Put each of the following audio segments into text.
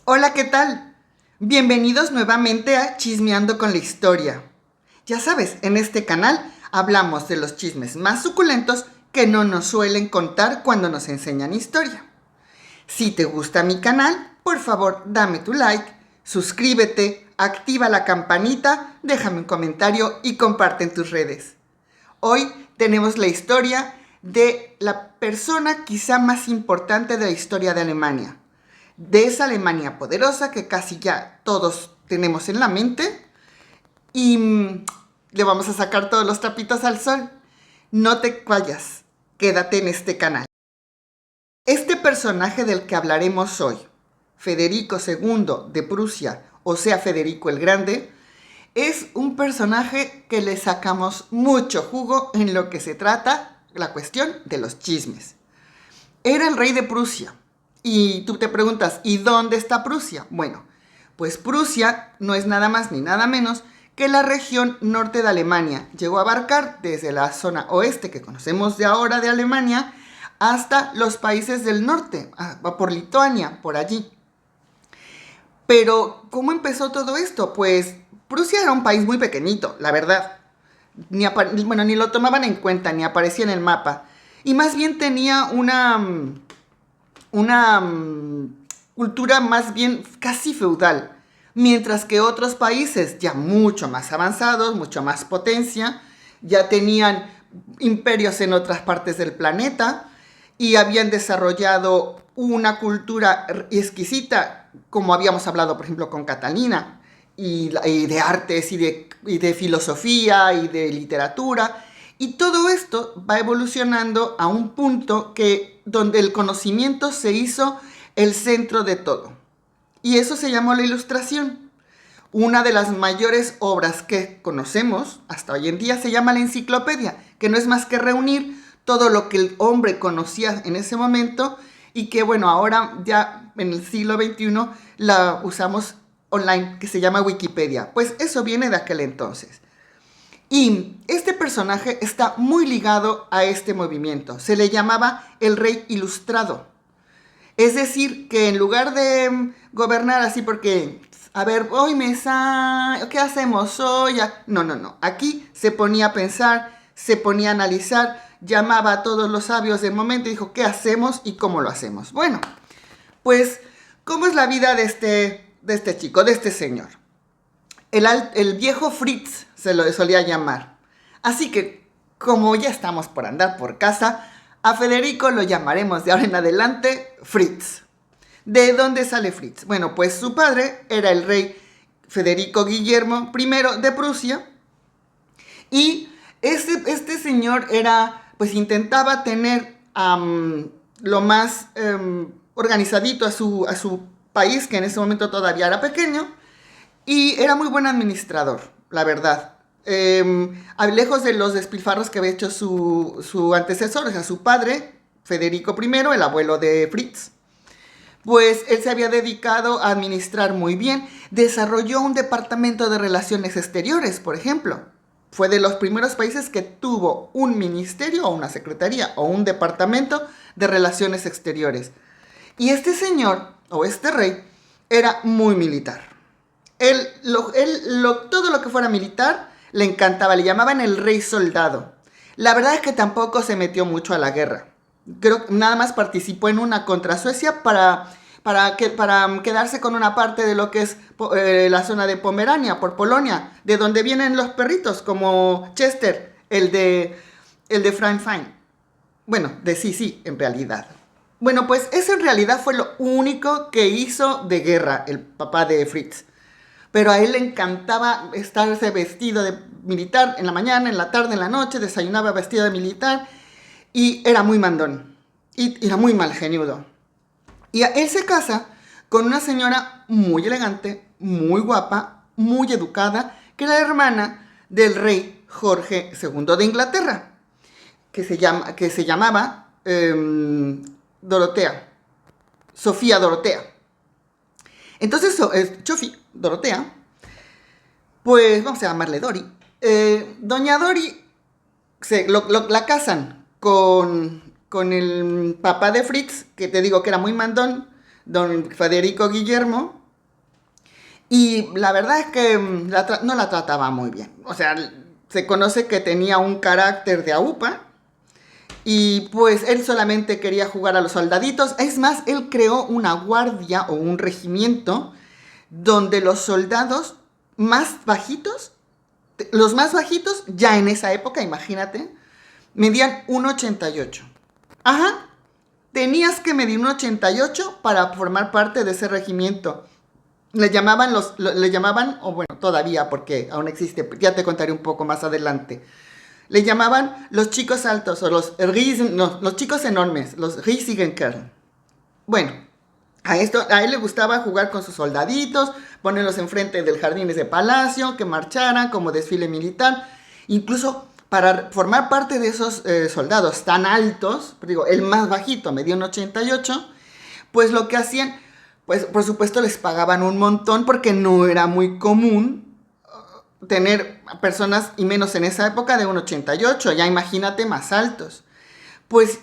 Hola, ¿qué tal? Bienvenidos nuevamente a Chismeando con la Historia. Ya sabes, en este canal hablamos de los chismes más suculentos que no nos suelen contar cuando nos enseñan historia. Si te gusta mi canal, por favor dame tu like, suscríbete, activa la campanita, déjame un comentario y comparte en tus redes. Hoy tenemos la historia de la persona quizá más importante de la historia de Alemania, de esa Alemania poderosa que casi ya todos tenemos en la mente y le vamos a sacar todos los trapitos al sol. No te vayas, quédate en este canal. Este personaje del que hablaremos hoy, Federico II de Prusia, o sea Federico el Grande, es un personaje que le sacamos mucho jugo en lo que se trata la cuestión de los chismes. Era el rey de Prusia. Y tú te preguntas, ¿y dónde está Prusia? Bueno, pues Prusia no es nada más ni nada menos que la región norte de Alemania. Llegó a abarcar desde la zona oeste que conocemos de ahora de Alemania hasta los países del norte, por Lituania, por allí. Pero, ¿cómo empezó todo esto? Pues Prusia era un país muy pequeñito, la verdad. Ni lo tomaban en cuenta, ni aparecía en el mapa. Y más bien tenía una cultura más bien casi feudal, mientras que otros países ya mucho más avanzados, mucho más potencia, ya tenían imperios en otras partes del planeta y habían desarrollado una cultura exquisita, como habíamos hablado, por ejemplo, con Catalina, y de artes y de filosofía y de literatura. Y todo esto va evolucionando a un punto donde el conocimiento se hizo el centro de todo. Y eso se llamó la Ilustración. Una de las mayores obras que conocemos hasta hoy en día se llama la Enciclopedia, que no es más que reunir todo lo que el hombre conocía en ese momento y que, bueno, ahora ya en el siglo XXI la usamos online, que se llama Wikipedia. Pues eso viene de aquel entonces. Y este personaje está muy ligado a este movimiento. Se le llamaba el Rey Ilustrado. Es decir, que en lugar de gobernar así porque, a ver, hoy ¿qué hacemos hoy? No, no, no. Aquí se ponía a pensar, se ponía a analizar, llamaba a todos los sabios del momento y dijo, ¿qué hacemos y cómo lo hacemos? Bueno, pues, ¿cómo es la vida de este chico, de este señor? El viejo Fritz se lo solía llamar. Así que, como ya estamos por andar por casa, a Federico lo llamaremos de ahora en adelante Fritz. ¿De dónde sale Fritz? Bueno, pues su padre era el rey Federico Guillermo I de Prusia. Y este señor pues intentaba tener lo más organizadito a su país, que en ese momento todavía era pequeño. Y era muy buen administrador, la verdad. Lejos de los despilfarros que había hecho su antecesor, o sea, su padre, Federico I, el abuelo de Fritz, pues él se había dedicado a administrar muy bien. Desarrolló un departamento de relaciones exteriores, por ejemplo. Fue de los primeros países que tuvo un ministerio o una secretaría o un departamento de relaciones exteriores. Y este señor, o este rey, era muy militar. Todo lo que fuera militar le encantaba, le llamaban el rey soldado. La verdad es que tampoco se metió mucho a la guerra. Creo que nada más participó en una contra Suecia para quedarse con una parte de lo que es la zona de Pomerania, por Polonia, de donde vienen los perritos, como Chester, el de Frank Fine. Bueno, de sí, en realidad. Bueno, pues eso en realidad fue lo único que hizo de guerra el papá de Fritz. Pero a él le encantaba estarse vestido de militar en la mañana, en la tarde, en la noche, desayunaba vestido de militar y era muy mandón y era muy mal geniudo. Y él se casa con una señora muy elegante, muy guapa, muy educada, que era la hermana del rey Jorge II de Inglaterra, que se llamaba Dorotea, Sofía Dorotea. Entonces, Dorotea, pues vamos a llamarle Dori. Doña Dori la casan con el papá de Fritz, que te digo que era muy mandón, don Federico Guillermo, y la verdad es que no la trataba muy bien. O sea, se conoce que tenía un carácter de aupa y pues él solamente quería jugar a los soldaditos. Es más, él creó una guardia o un regimiento donde los soldados más bajitos, los más bajitos ya en esa época, imagínate, medían 1,88. Ajá, tenías que medir 1,88 para formar parte de ese regimiento. Le llamaban, o bueno, todavía, porque aún existe, ya te contaré un poco más adelante. Le llamaban los chicos altos, o no, los chicos enormes, los Riesigenkern. Bueno, a él le gustaba jugar con sus soldaditos, ponerlos enfrente del jardín de palacio, que marcharan como desfile militar. Incluso para formar parte de esos soldados tan altos, digo, el más bajito, medía un 88, pues lo que hacían, pues por supuesto les pagaban un montón porque no era muy común tener personas, y menos en esa época, de un 88, ya imagínate más altos. Pues,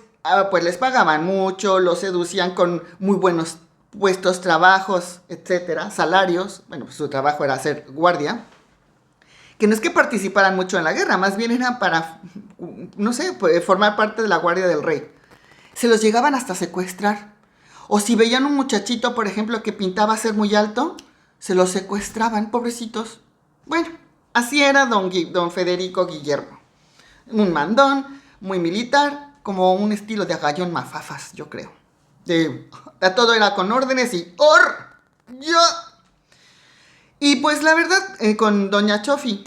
pues les pagaban mucho, los seducían con muy buenos puestos, trabajos, etcétera, salarios. Bueno, pues su trabajo era ser guardia. Que no es que participaran mucho en la guerra, más bien era para, no sé, pues, formar parte de la guardia del rey. Se los llegaban hasta secuestrar. O si veían un muchachito, por ejemplo, que pintaba ser muy alto, se los secuestraban, pobrecitos. Bueno, así era don Federico Guillermo. Un mandón, muy militar, como un estilo de Agallón Mafafas, yo creo. Todo era con órdenes y ¡Yo! Y pues la verdad, con doña Chofidori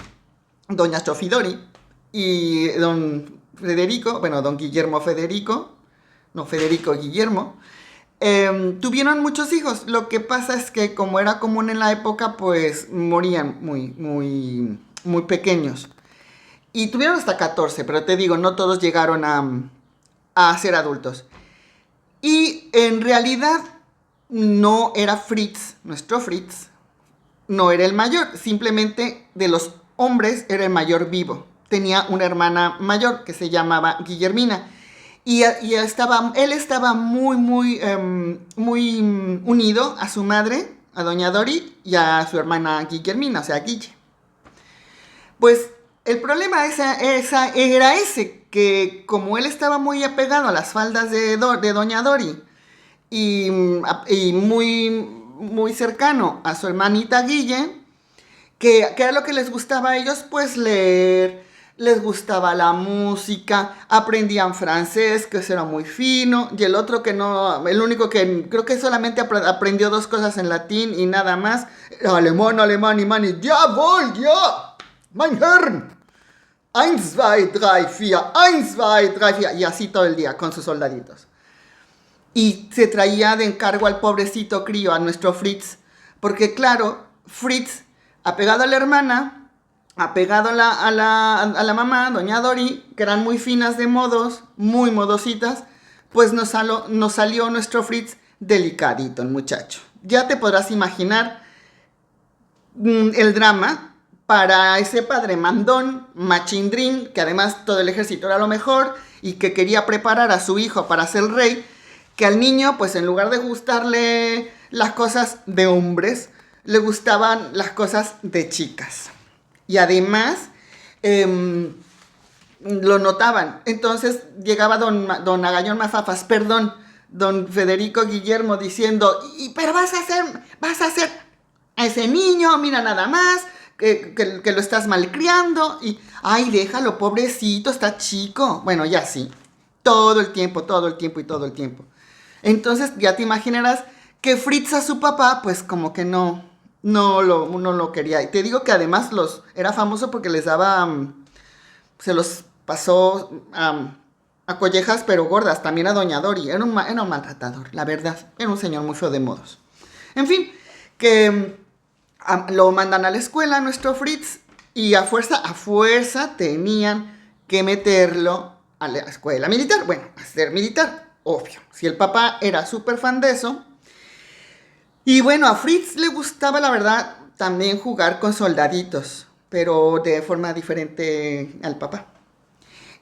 y don Federico, bueno, don Guillermo Federico, no, Federico Guillermo, tuvieron muchos hijos. Lo que pasa es que como era común en la época, pues morían muy pequeños. Y tuvieron hasta 14, pero te digo, no todos llegaron a ser adultos. Y en realidad no era Fritz, nuestro Fritz, no era el mayor, simplemente de los hombres era el mayor vivo. Tenía una hermana mayor que se llamaba Guillermina. Él estaba muy unido a su madre, a doña Dori, y a su hermana Guillermina, o sea, Guille. Pues el problema era ese, que como él estaba muy apegado a las faldas de doña Dori y muy cercano a su hermanita Guille, que era lo que les gustaba a ellos, pues leer, les gustaba la música, aprendían francés, que eso era muy fino, y el otro que no, el único que creo que solamente aprendió 2 cosas en latín y nada más, alemán, y jawohl, ja, mein Herrn, 1, 2, 3, 4, 1, 2, 3, 4, y así todo el día con sus soldaditos. Y se traía de encargo al pobrecito crío, a nuestro Fritz, porque claro, Fritz, apegado a la hermana, apegado a la mamá, doña Dori, que eran muy finas de modos, muy modositas, pues nos salió nuestro Fritz delicadito, el muchacho. Ya te podrás imaginar el drama para ese padre mandón, machindrín, que además todo el ejército era lo mejor y que quería preparar a su hijo para ser rey, que al niño, pues en lugar de gustarle las cosas de hombres, le gustaban las cosas de chicas. Y además lo notaban. Entonces llegaba don Agallón Mafafas, perdón, don Federico Guillermo diciendo, pero vas a hacer a ese niño, mira nada más, que lo estás malcriando. Y, ay, déjalo, pobrecito, está chico. Bueno, ya sí. Todo el tiempo. Entonces ya te imaginarás que Fritz a su papá, pues como que no lo quería. Y te digo que además era famoso porque les daba, se los pasó a collejas pero gordas, también a doña Dori. Era un maltratador, la verdad. Era un señor muy feo de modos. En fin, que lo mandan a la escuela, nuestro Fritz, y a fuerza tenían que meterlo a la escuela militar. Bueno, a ser militar, obvio. Si el papá era súper fan de eso. Y bueno, a Fritz le gustaba, la verdad, también jugar con soldaditos, pero de forma diferente al papá.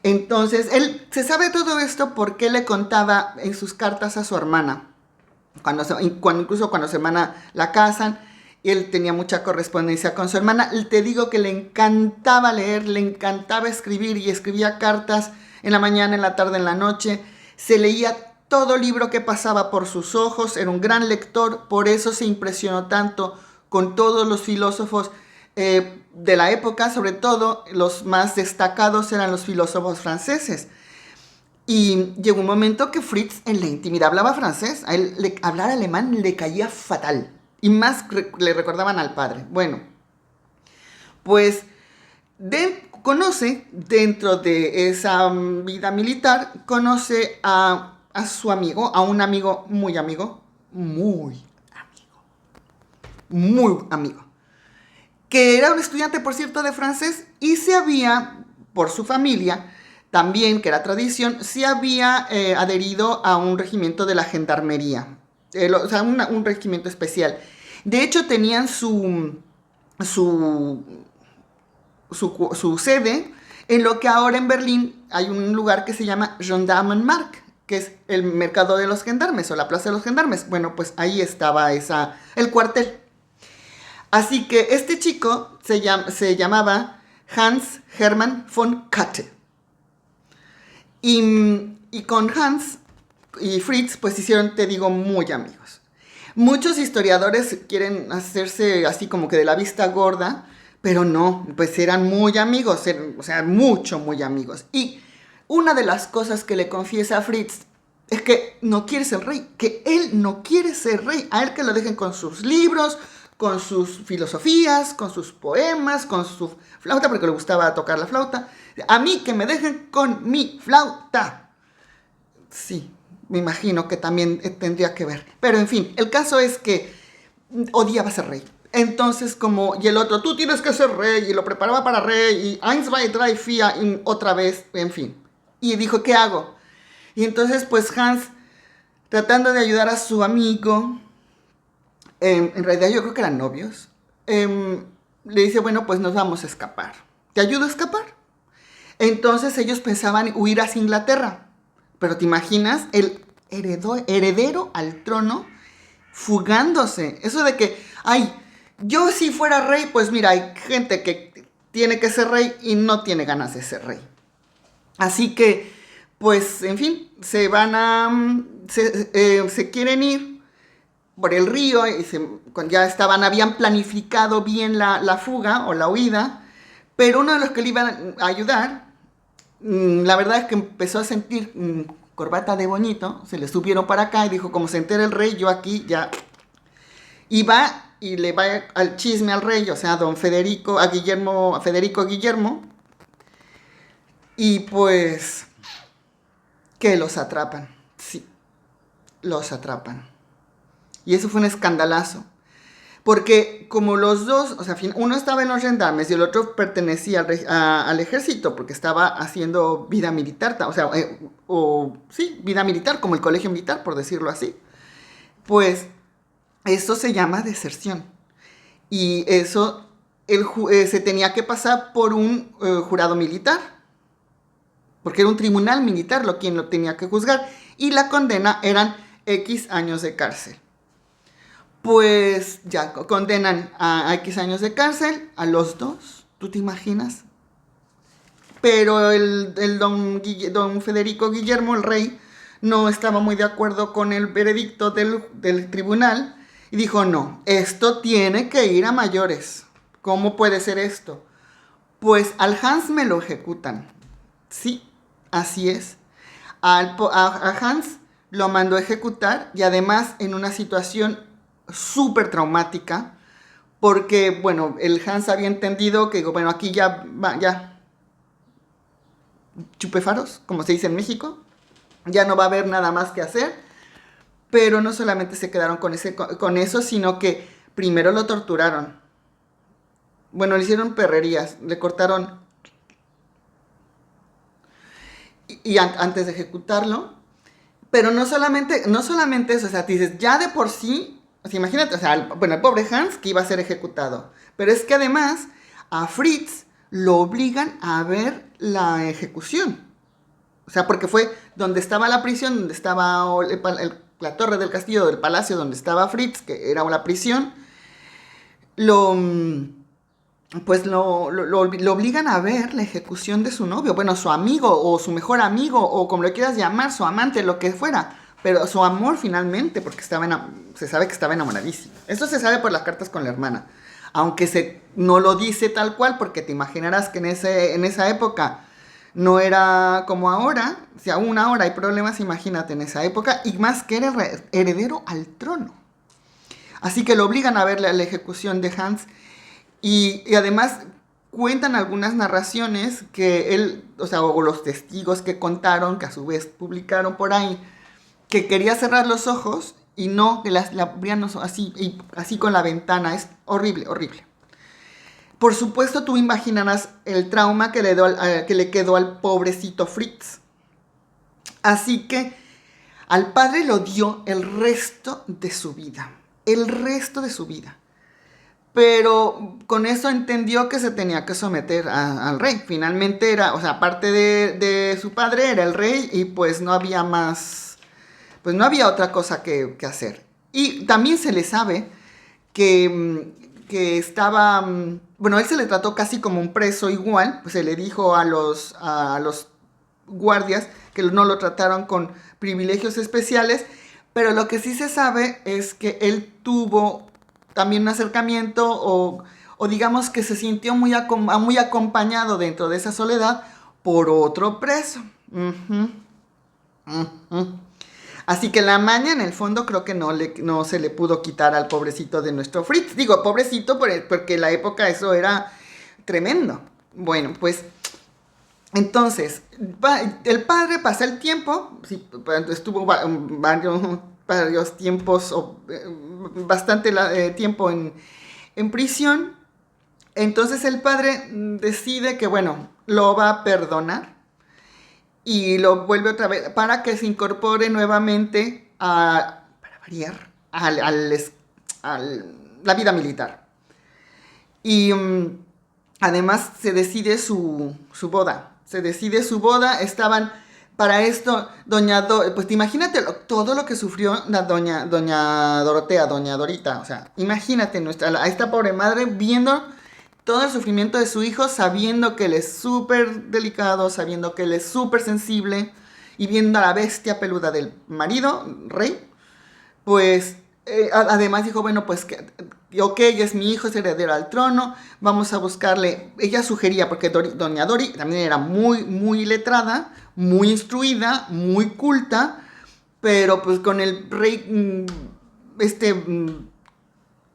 Entonces, él se sabe todo esto porque le contaba en sus cartas a su hermana. Incluso cuando su hermana la casan, él tenía mucha correspondencia con su hermana. Te digo que le encantaba leer, le encantaba escribir y escribía cartas en la mañana, en la tarde, en la noche. Se leía todo libro que pasaba por sus ojos, era un gran lector, por eso se impresionó tanto con todos los filósofos de la época, sobre todo los más destacados eran los filósofos franceses. Y llegó un momento que Fritz en la intimidad hablaba francés, a él hablar alemán le caía fatal. Y más le recordaban al padre. Bueno, pues conoce dentro de esa vida militar, conoce a su amigo, a un amigo, muy amigo, que era un estudiante, por cierto, de francés y se había, por su familia, también, que era tradición, se había adherido a un regimiento de la gendarmería, o sea, un regimiento especial. De hecho, tenían su sede en lo que ahora en Berlín hay un lugar que se llama Gendarmenmarkt, que es el mercado de los gendarmes o la plaza de los gendarmes. Bueno, pues ahí estaba el cuartel. Así que este chico se llamaba Hans Hermann von Katte. Y con Hans y Fritz pues hicieron, te digo, muy amigos. Muchos historiadores quieren hacerse así como que de la vista gorda, pero no, pues eran muy amigos, o sea, muy amigos. Y una de las cosas que le confiesa a Fritz es que no quiere ser rey, que él no quiere ser rey, a él que lo dejen con sus libros, con sus filosofías, con sus poemas, con su flauta, porque le gustaba tocar la flauta. A mí que me dejen con mi flauta. Sí, me imagino que también tendría que ver. Pero en fin, el caso es que odiaba ser rey. Entonces, y el otro, tú tienes que ser rey, y lo preparaba para rey, y eins, zwei, drei, vier, y otra vez, en fin. Y dijo, ¿qué hago? Y entonces, pues Hans, tratando de ayudar a su amigo, en realidad yo creo que eran novios, le dice, bueno, pues nos vamos a escapar. ¿Te ayudo a escapar? Entonces ellos pensaban huir hacia Inglaterra. Pero ¿te imaginas? El heredero al trono fugándose. Eso de que, ay, yo si fuera rey, pues mira, hay gente que tiene que ser rey y no tiene ganas de ser rey. Así que, pues, en fin, se quieren ir por el río y habían planificado bien la fuga o la huida, pero uno de los que le iban a ayudar, la verdad es que empezó a sentir corbata de bonito, se le subieron para acá y dijo, como se entera el rey, yo aquí ya... Y va y le va al chisme al rey, o sea, a Federico Guillermo, y pues que los atrapan, sí, los atrapan. Y eso fue un escandalazo. Porque como los dos, o sea, uno estaba en los gendarmes y el otro pertenecía al ejército porque estaba haciendo vida militar, o sea, vida militar, como el colegio militar, por decirlo así. Pues eso se llama deserción. Y eso se tenía que pasar por un jurado militar, porque era un tribunal militar quien lo tenía que juzgar. Y la condena eran X años de cárcel. Pues ya condenan a X años de cárcel a los dos, ¿tú te imaginas? Pero el don Federico Guillermo, el rey, no estaba muy de acuerdo con el veredicto del tribunal y dijo, no, esto tiene que ir a mayores. ¿Cómo puede ser esto? Pues al Hans me lo ejecutan. Sí, así es. A Hans lo mandó a ejecutar y además en una situación súper traumática, porque, bueno, el Hans había entendido que, bueno, aquí ya chupefaros, como se dice en México, ya no va a haber nada más que hacer, pero no solamente se quedaron con eso, sino que primero lo torturaron. Bueno, le hicieron perrerías, le cortaron, y antes de ejecutarlo, pero no solamente eso, o sea, te dices, ya de por sí, o sea, imagínate, o sea, el pobre Hans que iba a ser ejecutado. Pero es que además a Fritz lo obligan a ver la ejecución. O sea, porque fue donde estaba la prisión, donde estaba la torre del castillo del palacio donde estaba Fritz, que era una prisión, lo, pues lo obligan a ver la ejecución de su novio, bueno, su amigo o su mejor amigo o como lo quieras llamar, su amante, lo que fuera, pero su amor finalmente, porque se sabe que estaba enamoradísimo. Esto se sabe por las cartas con la hermana, aunque no lo dice tal cual, porque te imaginarás que en esa época no era como ahora, si aún ahora hay problemas, imagínate en esa época, y más que era heredero al trono. Así que lo obligan a ver la ejecución de Hans y además cuentan algunas narraciones que él, o sea, o los testigos que contaron, que a su vez publicaron por ahí, que quería cerrar los ojos y no, que la abrían así, y así con la ventana. Es horrible, horrible. Por supuesto, tú imaginarás el trauma que que le quedó al pobrecito Fritz. Así que al padre lo dio el resto de su vida. El resto de su vida. Pero con eso entendió que se tenía que someter al rey. Finalmente era, o sea, aparte de su padre, era el rey y pues no había más, pues no había otra cosa que hacer. Y también se le sabe que estaba, bueno, él se le trató casi como un preso igual, pues se le dijo a los guardias que no lo trataron con privilegios especiales, pero lo que sí se sabe es que él tuvo también un acercamiento o digamos que se sintió muy acompañado dentro de esa soledad por otro preso. Uh-huh. Uh-huh. Así que la maña en el fondo creo que no se le pudo quitar al pobrecito de nuestro Fritz. Digo, pobrecito porque en la época eso era tremendo. Bueno, pues entonces el padre pasa el tiempo, sí, estuvo varios tiempos, bastante tiempo en prisión. Entonces el padre decide que, bueno, lo va a perdonar y lo vuelve otra vez para que se incorpore nuevamente para variar, a la vida militar. Y además se decide su boda. Se decide su boda, estaban para esto, pues imagínate todo lo que sufrió la doña Dorotea, doña Dorita, o sea, imagínate a esta pobre madre viendo todo el sufrimiento de su hijo, sabiendo que él es súper delicado, sabiendo que él es súper sensible, y viendo a la bestia peluda del marido, rey, pues además dijo, bueno, pues ok, es mi hijo, es heredero al trono, vamos a buscarle. Ella sugería, porque doña Dori también era muy, muy letrada, muy instruida, muy culta, pero pues con el rey,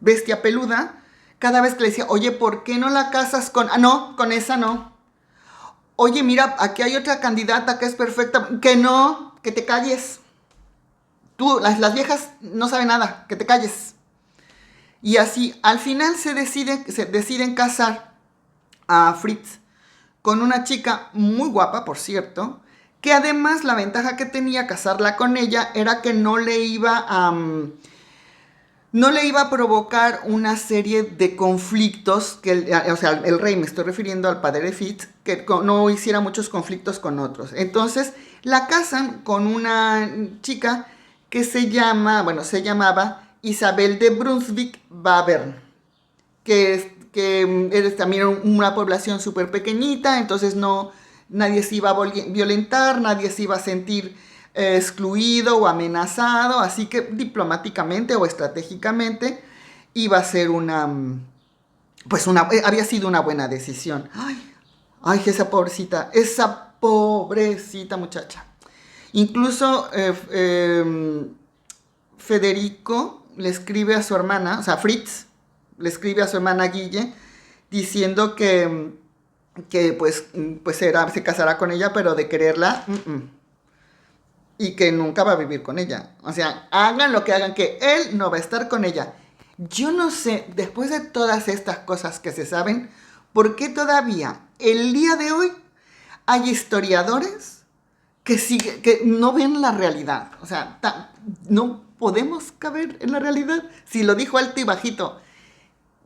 bestia peluda, cada vez que le decía, oye, ¿por qué no la casas con...? Ah, no, con esa no. Oye, mira, aquí hay otra candidata que es perfecta. Que no, que te calles. Tú, las viejas no saben nada, que te calles. Y así, al final se deciden casar a Fritz con una chica muy guapa, por cierto, que además la ventaja que tenía casarla con ella era que no le iba a provocar una serie de conflictos, o sea, el rey, me estoy refiriendo al padre de Fritz, que no hiciera muchos conflictos con otros. Entonces, la casan con una chica que se llamaba Isabel de Brunswick-Bevern, que es también una población súper pequeñita, entonces nadie se iba a violentar, nadie se iba a sentir excluido o amenazado, así que diplomáticamente o estratégicamente iba a ser había sido una buena decisión. Ay, esa pobrecita muchacha. Incluso Federico le escribe a su hermana, o sea, Fritz le escribe a su hermana Guille diciendo que se casará con ella, pero de quererla, y que nunca va a vivir con ella. O sea, hagan lo que hagan, que él no va a estar con ella. Yo no sé, después de todas estas cosas que se saben, ¿por qué todavía el día de hoy hay historiadores que no ven la realidad? O sea, no podemos caber en la realidad. Si lo dijo alto y bajito,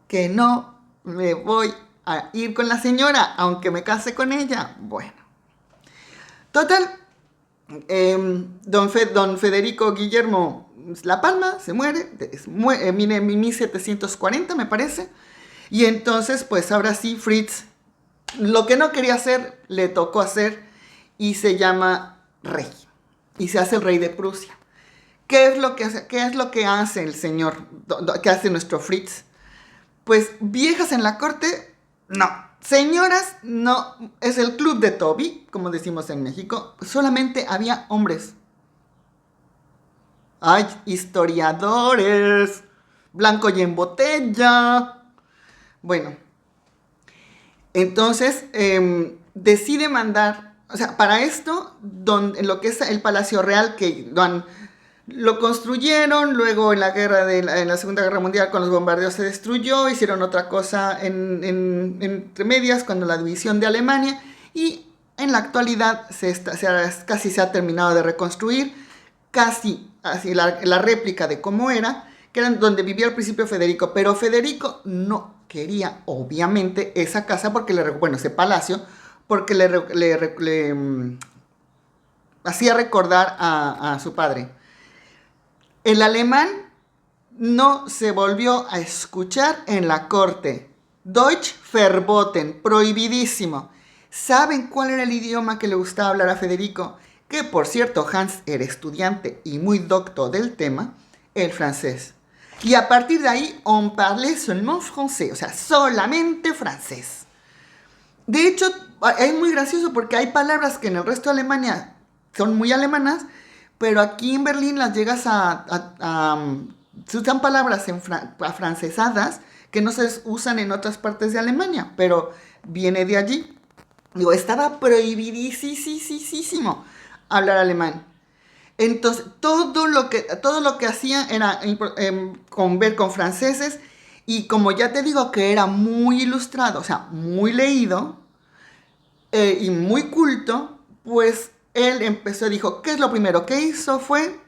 que no me voy a ir con la señora, aunque me case con ella. Bueno, total, Don Federico Guillermo La Palma se muere, en 1740 me parece. Y entonces, pues ahora sí, Fritz, lo que no quería hacer, le tocó hacer y se llama rey. Y se hace el rey de Prusia. ¿Qué es lo que hace el señor, qué hace nuestro Fritz? Pues viejas en la corte, no. Señoras, no. Es el club de Toby, como decimos en México. Solamente había hombres. Ay, historiadores. Blanco y en botella. Bueno, entonces decide mandar, o sea, para esto, en lo que es el Palacio Real, que lo construyeron, luego en la Segunda Guerra Mundial con los bombardeos se destruyó, hicieron otra cosa entre medias cuando la división de Alemania, y en la actualidad casi se ha terminado de reconstruir, casi así la réplica de cómo era, que era donde vivía al principio Federico, pero Federico no quería obviamente esa casa, porque ese palacio, porque hacía recordar a su padre. El alemán no se volvió a escuchar en la corte. Deutsch verboten, prohibidísimo. ¿Saben cuál era el idioma que le gustaba hablar a Federico? Que por cierto, Hans era estudiante y muy docto del tema, el francés. Y a partir de ahí, on parlait seulement français, o sea, solamente francés. De hecho, es muy gracioso porque hay palabras que en el resto de Alemania son muy alemanas, pero aquí en Berlín las llegas se usan palabras afrancesadas que no se usan en otras partes de Alemania, pero viene de allí. Digo, estaba prohibidísimo hablar alemán. Entonces, todo lo que hacía era ver con franceses, y como ya te digo que era muy ilustrado, o sea, muy leído y muy culto, pues él dijo, ¿qué es lo primero que hizo? Fue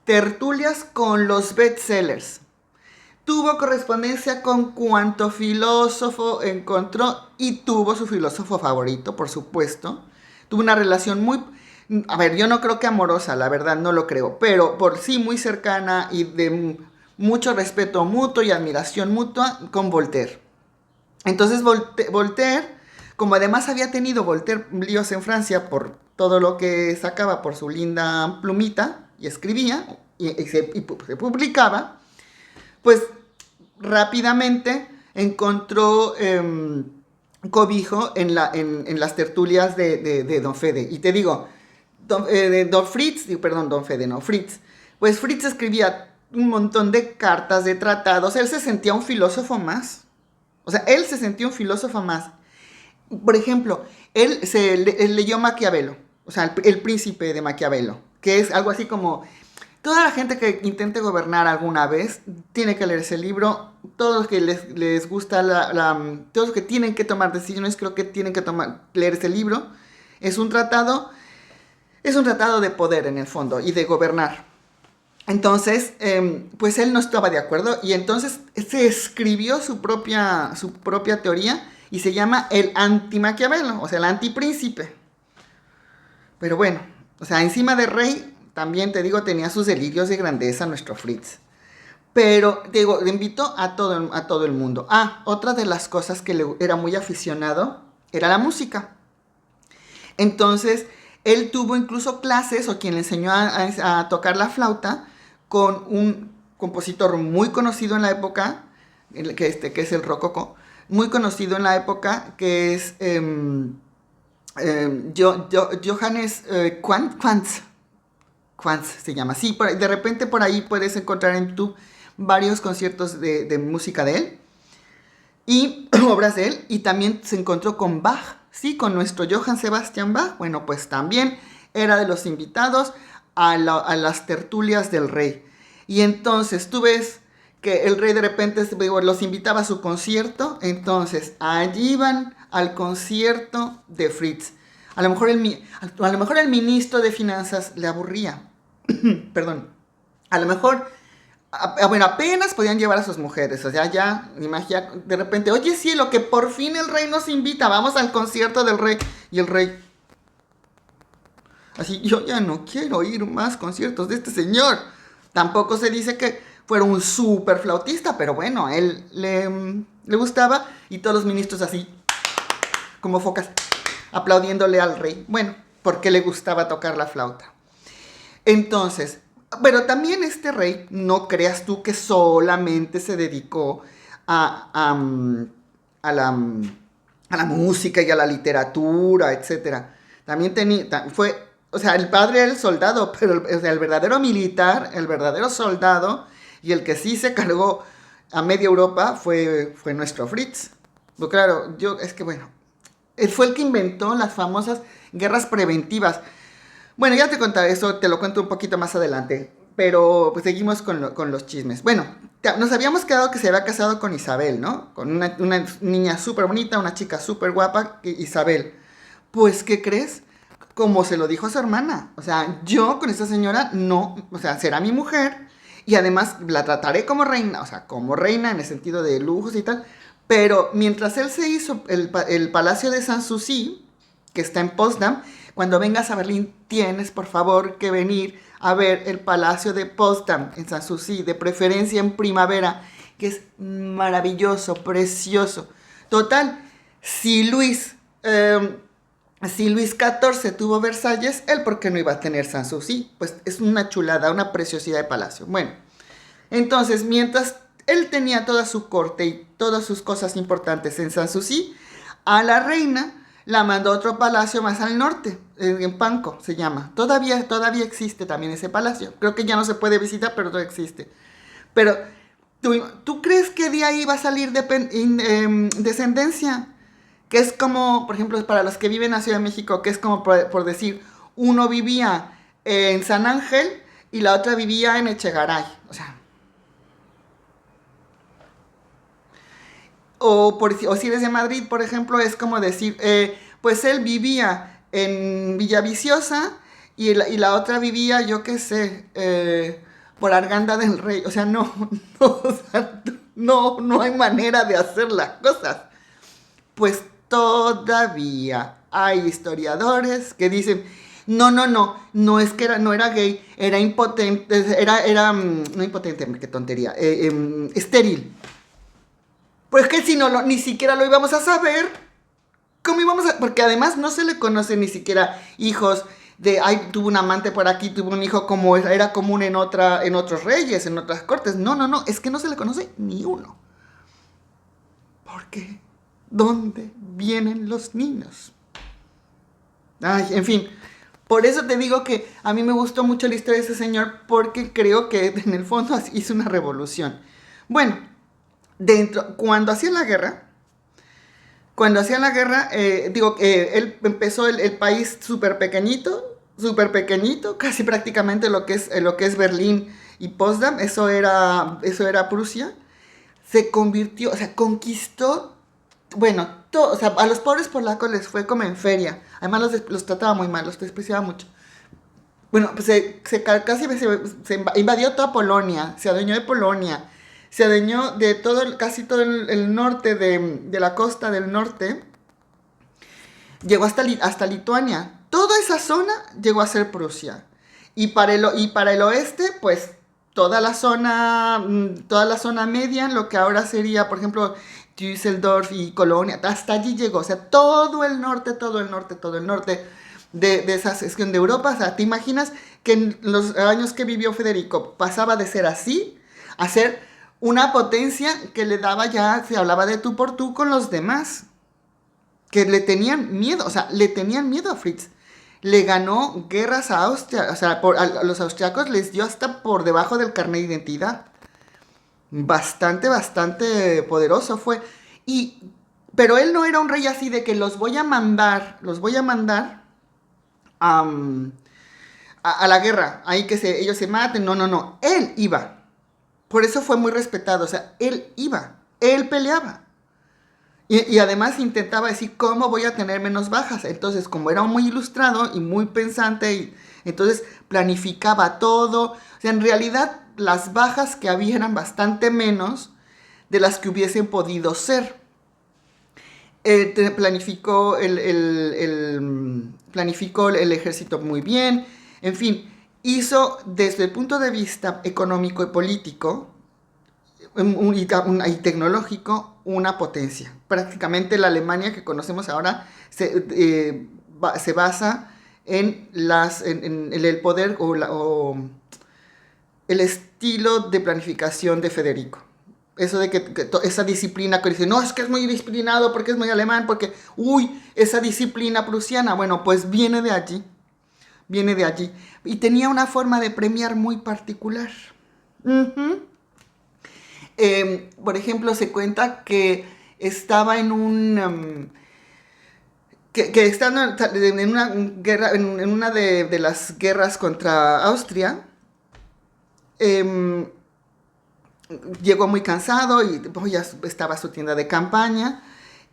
tertulias con los bestsellers. Tuvo correspondencia con cuanto filósofo encontró y tuvo su filósofo favorito, por supuesto. Tuvo una relación a ver, yo no creo que amorosa, la verdad no lo creo, pero por sí muy cercana y de mucho respeto mutuo y admiración mutua con Voltaire. Entonces Voltaire, como además había tenido Voltaire líos en Francia por todo lo que sacaba por su linda plumita y escribía y se publicaba, pues rápidamente encontró cobijo en las tertulias de Don Fede. Y te digo, Don Fritz, perdón, Don Fede, no, Fritz. Pues Fritz escribía un montón de cartas, de tratados. Él se sentía un filósofo más. O sea, él se sentía un filósofo más. Por ejemplo, él leyó Maquiavelo, o sea, el príncipe de Maquiavelo, que es algo así como, toda la gente que intente gobernar alguna vez tiene que leer ese libro. Todos los que les gusta todos los que tienen que tomar decisiones, creo que tienen que leer ese libro. Es un tratado de poder en el fondo y de gobernar. Entonces, pues él no estaba de acuerdo y entonces se escribió su propia teoría y se llama el anti-Maquiavelo, o sea, el antipríncipe. Pero bueno, o sea, encima de rey, también te digo, tenía sus delirios de grandeza nuestro Fritz. Pero, te digo, le invitó a todo el mundo. Otra de las cosas que era muy aficionado era la música. Entonces, él tuvo incluso clases, o quien le enseñó a tocar la flauta, con un compositor muy conocido en la época, que es el rococó, muy conocido en la época, que es Johannes Quantz se llama. Sí, de repente por ahí puedes encontrar en YouTube varios conciertos de música de él y obras de él, y también se encontró con Bach, sí, con nuestro Johann Sebastian Bach. Bueno, pues también era de los invitados a las tertulias del rey. Y entonces tú ves que el rey de repente los invitaba a su concierto, entonces allí iban al concierto de Fritz. A lo mejor el ministro de Finanzas le aburría. Perdón. A lo mejor, bueno, apenas podían llevar a sus mujeres. O sea, ya, imagina, de repente, oye, cielo, que por fin el rey nos invita, vamos al concierto del rey. Y el rey, Así, yo ya no quiero ir más conciertos de este señor. Tampoco se dice que fuera un súper flautista, pero bueno, a él le gustaba y todos los ministros así, como focas, aplaudiéndole al rey. Bueno, porque le gustaba tocar la flauta. Entonces, pero también este rey, no creas tú que solamente se dedicó a a la música y a la literatura, etcétera. También fue, o sea, el padre era el soldado, pero o sea, el verdadero militar, el verdadero soldado y el que sí se cargó a media Europa fue nuestro Fritz. Pero claro, es que bueno, él fue el que inventó las famosas guerras preventivas. Bueno, ya te contaré eso, te lo cuento un poquito más adelante. Pero pues seguimos con los chismes. Bueno, nos habíamos quedado que se había casado con Isabel, ¿no? Con una niña súper bonita, una chica súper guapa, Isabel. Pues, ¿qué crees? Como se lo dijo a su hermana. O sea, yo con esta señora no, o sea, será mi mujer y además la trataré como reina, o sea, como reina en el sentido de lujos y tal. Pero mientras él se hizo el Palacio de Sanssouci, que está en Potsdam, cuando vengas a Berlín tienes por favor que venir a ver el Palacio de Potsdam en Sanssouci, de preferencia en primavera, que es maravilloso, precioso. Total, si Luis, si Luis XIV tuvo Versalles, él por qué no iba a tener Sanssouci, pues es una chulada, una preciosidad de palacio. Bueno, entonces mientras él tenía toda su corte y todas sus cosas importantes en Sanssouci, a la reina la mandó a otro palacio más al norte, en Pankow se llama. Todavía existe también ese palacio. Creo que ya no se puede visitar, pero todavía existe. Pero, ¿tú crees que de ahí va a salir descendencia? Que es como, por ejemplo, para los que viven en la Ciudad de México, que es como por decir, uno vivía en San Ángel y la otra vivía en Echegaray. O sea, o si eres de Madrid, por ejemplo, es como decir, pues él vivía en Villaviciosa y la otra vivía, yo qué sé, por Arganda del Rey. O sea, no, no, o sea, no hay manera de hacer las cosas. Pues todavía hay historiadores que dicen, no es que no era gay, era impotente, no impotente, qué tontería, estéril. Pues que si no, ni siquiera lo íbamos a saber. ¿Cómo íbamos a...? Porque además no se le conoce ni siquiera hijos de, ay, tuvo un amante por aquí, tuvo un hijo como era común en otros reyes, en otras cortes. No, es que no se le conoce ni uno. ¿Por qué? ¿Dónde vienen los niños? Ay, en fin. Por eso te digo que a mí me gustó mucho la historia de ese señor porque creo que en el fondo hizo una revolución. Bueno, cuando hacía la guerra, él empezó el país súper pequeñito, casi prácticamente lo que es Berlín y Potsdam, eso era Prusia, se convirtió, o sea, conquistó, bueno, o sea, a los pobres polacos les fue como en feria, además los trataba muy mal, los despreciaba mucho. Bueno, pues casi se invadió toda Polonia, se adueñó de Polonia, se adueñó de casi todo el norte de la costa del norte, llegó hasta Lituania. Toda esa zona llegó a ser Prusia. Y para el oeste, pues toda la zona media, lo que ahora sería, por ejemplo, Düsseldorf y Colonia, hasta allí llegó. O sea, todo el norte de esa sección de Europa. O sea, ¿te imaginas que en los años que vivió Federico pasaba de ser así a ser una potencia que le daba ya, se hablaba de tú por tú con los demás? Que le tenían miedo, o sea, le tenían miedo a Fritz. Le ganó guerras a Austria, o sea, a los austriacos les dio hasta por debajo del carnet de identidad. Bastante poderoso fue. Pero él no era un rey así de que los voy a mandar a la guerra, ahí que ellos se maten, no, él iba. Por eso fue muy respetado, o sea, él iba, él peleaba. Y además intentaba decir, ¿cómo voy a tener menos bajas? Entonces, como era muy ilustrado y muy pensante, entonces planificaba todo. O sea, en realidad, las bajas que había eran bastante menos de las que hubiesen podido ser. planificó el ejército muy bien, en fin, hizo desde el punto de vista económico y político y tecnológico una potencia. Prácticamente la Alemania que conocemos ahora se basa en el poder o el estilo de planificación de Federico. Eso de que esa disciplina que dice, no, es que es muy disciplinado porque es muy alemán, porque, uy, esa disciplina prusiana, bueno, pues viene de allí. Y tenía una forma de premiar muy particular. Uh-huh. Por ejemplo, se cuenta que estaba en que estando en una guerra, en una de las guerras contra Austria, eh, llegó muy cansado y pues, ya estaba su tienda de campaña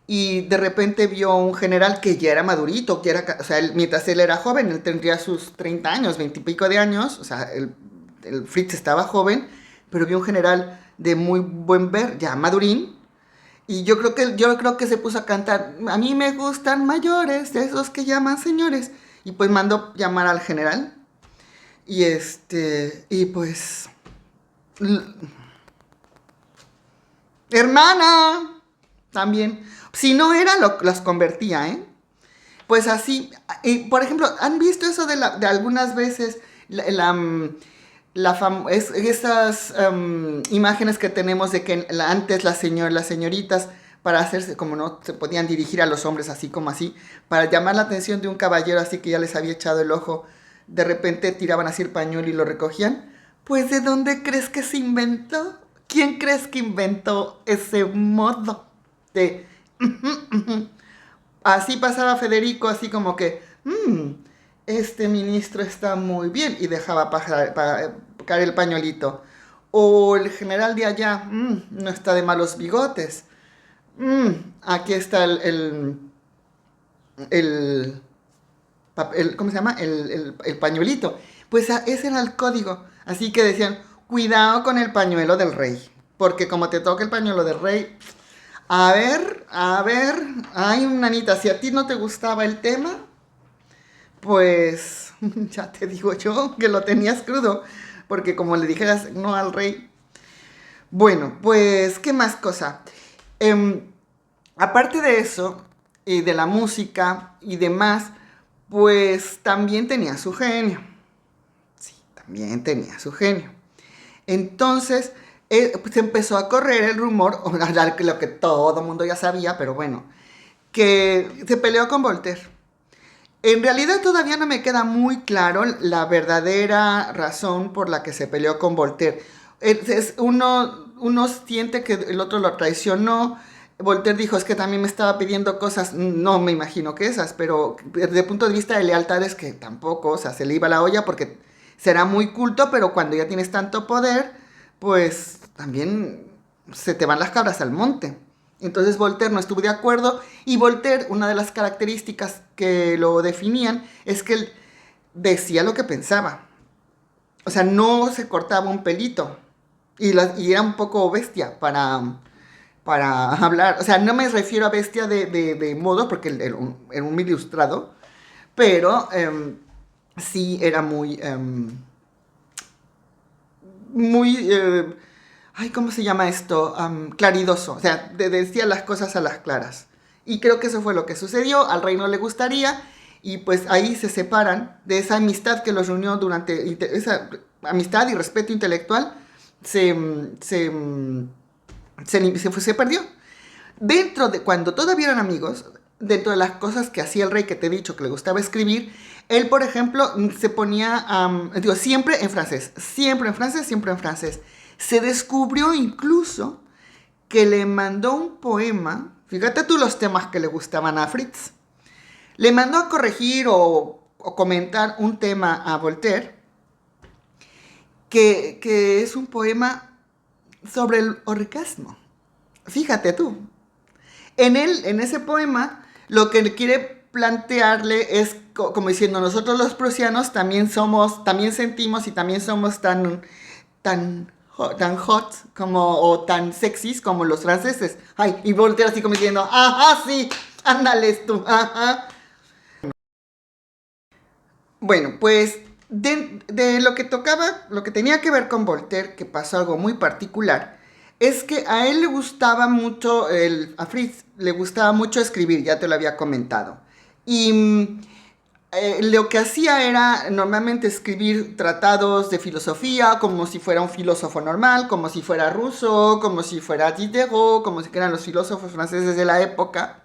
y de repente vio un general que ya era madurito, que era, o sea, mientras él era joven, él tendría sus 30 años, 20 y pico de años, o sea, el Fritz estaba joven, pero vio un general de muy buen ver, ya madurín, y yo creo que se puso a cantar, a mí me gustan mayores, de esos que llaman señores, y pues mandó llamar al general, y pues, hermana, también. Si no era, los convertía, ¿eh? Pues así, por ejemplo, ¿han visto eso de algunas veces esas imágenes que tenemos de que antes las señoritas, para hacerse, como no se podían dirigir a los hombres así como así, para llamar la atención de un caballero así que ya les había echado el ojo, de repente tiraban así el pañuelo y lo recogían? Pues ¿de dónde crees que se inventó? ¿Quién crees que inventó ese modo de... Así pasaba Federico, así como que, este ministro está muy bien, y dejaba caer el pañuelito. O el general de allá, no está de malos bigotes. Mm, aquí está el, ¿cómo se llama? El pañuelito. Pues ese era el código. Así que decían, cuidado con el pañuelo del rey. Porque como te toca el pañuelo del rey, a ver, ay, nanita, si a ti no te gustaba el tema, pues ya te digo yo que lo tenías crudo, porque como le dijeras no al rey. Bueno, pues, ¿qué más cosa? Em, Aparte de eso, y de la música y demás, pues también tenía su genio. Sí, también tenía su genio. Entonces, pues empezó a correr el rumor, o lo que todo el mundo ya sabía, pero bueno, que se peleó con Voltaire. En realidad todavía no me queda muy claro la verdadera razón por la que se peleó con Voltaire. Uno siente que el otro lo traicionó. Voltaire dijo, es que también me estaba pidiendo cosas, no me imagino que esas, pero desde el punto de vista de lealtad es que tampoco, o sea, se le iba la olla porque será muy culto, pero cuando ya tienes tanto poder, pues también se te van las cabras al monte. Entonces Voltaire no estuvo de acuerdo, y Voltaire, una de las características que lo definían es que él decía lo que pensaba. O sea, no se cortaba un pelito, y era un poco bestia para hablar. O sea, no me refiero a bestia de modo, porque él era un ilustrado, pero sí era muy, ay, ¿cómo se llama esto? Claridoso, o sea, decía las cosas a las claras. Y creo que eso fue lo que sucedió, al rey no le gustaría, y pues ahí se separan de esa amistad que los reunió durante, esa amistad y respeto intelectual, se, se, se perdió. Cuando todavía eran amigos, dentro de las cosas que hacía el rey, que te he dicho que le gustaba escribir, él, por ejemplo, se ponía, digo, siempre en francés, siempre en francés, siempre en francés. Se descubrió incluso que le mandó un poema, fíjate tú los temas que le gustaban a Fritz, le mandó a corregir o comentar un tema a Voltaire, que es un poema sobre el orgasmo. Fíjate tú. En ese poema, lo que quiere plantearle es como diciendo, nosotros los prusianos también sentimos y también somos tan hot como, o tan sexys como los franceses. Ay, y Voltaire así como diciendo, ajá, sí, Ándales tú, ajá. Bueno, pues de lo que tocaba, lo que tenía que ver con Voltaire, que pasó algo muy particular, es que a él le gustaba mucho, a Fritz le gustaba mucho escribir, ya te lo había comentado. Y lo que hacía era normalmente escribir tratados de filosofía, como si fuera un filósofo normal, como si fuera Rousseau, como si fuera Diderot, como si fueran los filósofos franceses de la época.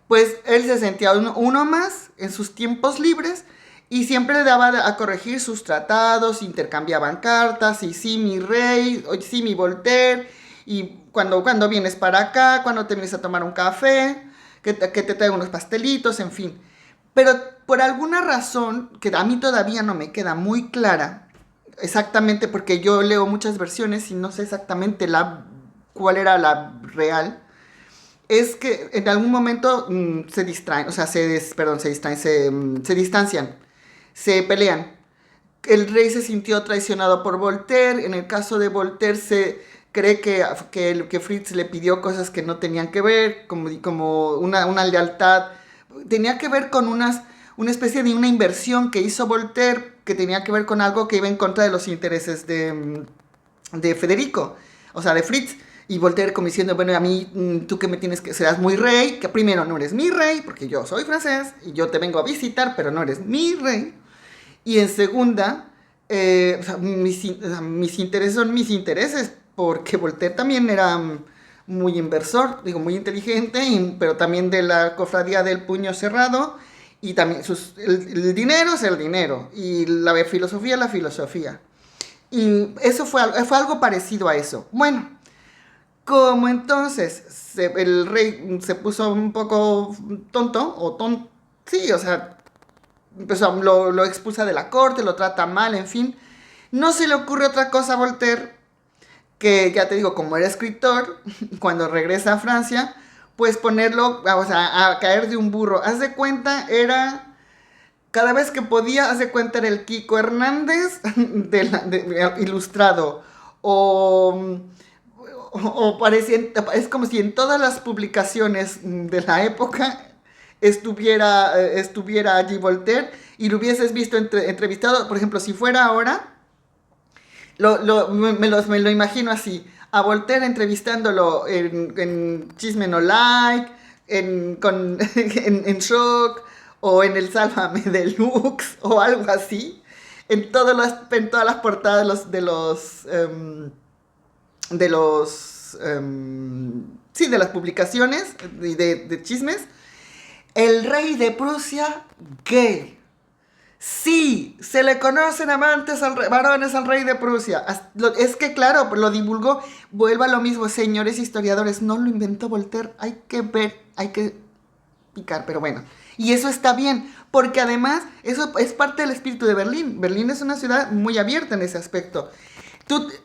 Pues él se sentía uno más en sus tiempos libres y siempre le daba a corregir sus tratados, intercambiaban cartas, y sí, mi rey, o sí, mi Voltaire, y cuando vienes para acá, cuando te vienes a tomar un café, que te traigo unos pastelitos, en fin. Pero por alguna razón, que a mí todavía no me queda muy clara, exactamente porque yo leo muchas versiones y no sé exactamente cuál era la real, es que en algún momento se distraen, o sea, perdón, se distraen, se distancian, se pelean. El rey se sintió traicionado por Voltaire. En el caso de Voltaire se cree que Fritz le pidió cosas que no tenían que ver, como una lealtad. Tenía que ver con una especie de una inversión que hizo Voltaire que tenía que ver con algo que iba en contra de los intereses de Federico, o sea, de Fritz. Y Voltaire como diciendo, bueno, a mí, tú que me tienes que, serás muy rey, que primero no eres mi rey, porque yo soy francés, y yo te vengo a visitar, pero no eres mi rey. Y en segunda, o sea, mis intereses son mis intereses, porque Voltaire también era muy inversor, digo, muy inteligente, pero también de la cofradía del puño cerrado, y también el dinero es el dinero, y la filosofía es la filosofía. Y eso fue algo parecido a eso. Bueno, como entonces el rey se puso un poco tonto, sí, o sea, lo expulsa de la corte, lo trata mal, en fin. No se le ocurre otra cosa a Voltaire, que ya te digo, como era escritor, cuando regresa a Francia, pues ponerlo, o sea, a caer de un burro. Haz de cuenta, cada vez que podía, haz de cuenta, era el Kiko Hernández ilustrado. O o parecía, es como si en todas las publicaciones de la época estuviera allí Voltaire y lo hubieses visto entrevistado, por ejemplo, si fuera ahora, me lo imagino así, a Voltaire entrevistándolo en Chisme No Like, en Shock, o en el Sálvame Deluxe, o algo así, en todas las portadas sí, de las publicaciones de chismes. El rey de Prusia gay. Sí, se le conocen amantes varones al rey de Prusia. Es que claro, lo divulgó. Vuelva a lo mismo, señores historiadores, no lo inventó Voltaire. Hay que ver, hay que picar, pero bueno. Y eso está bien, porque además eso es parte del espíritu de Berlín. Berlín es una ciudad muy abierta en ese aspecto.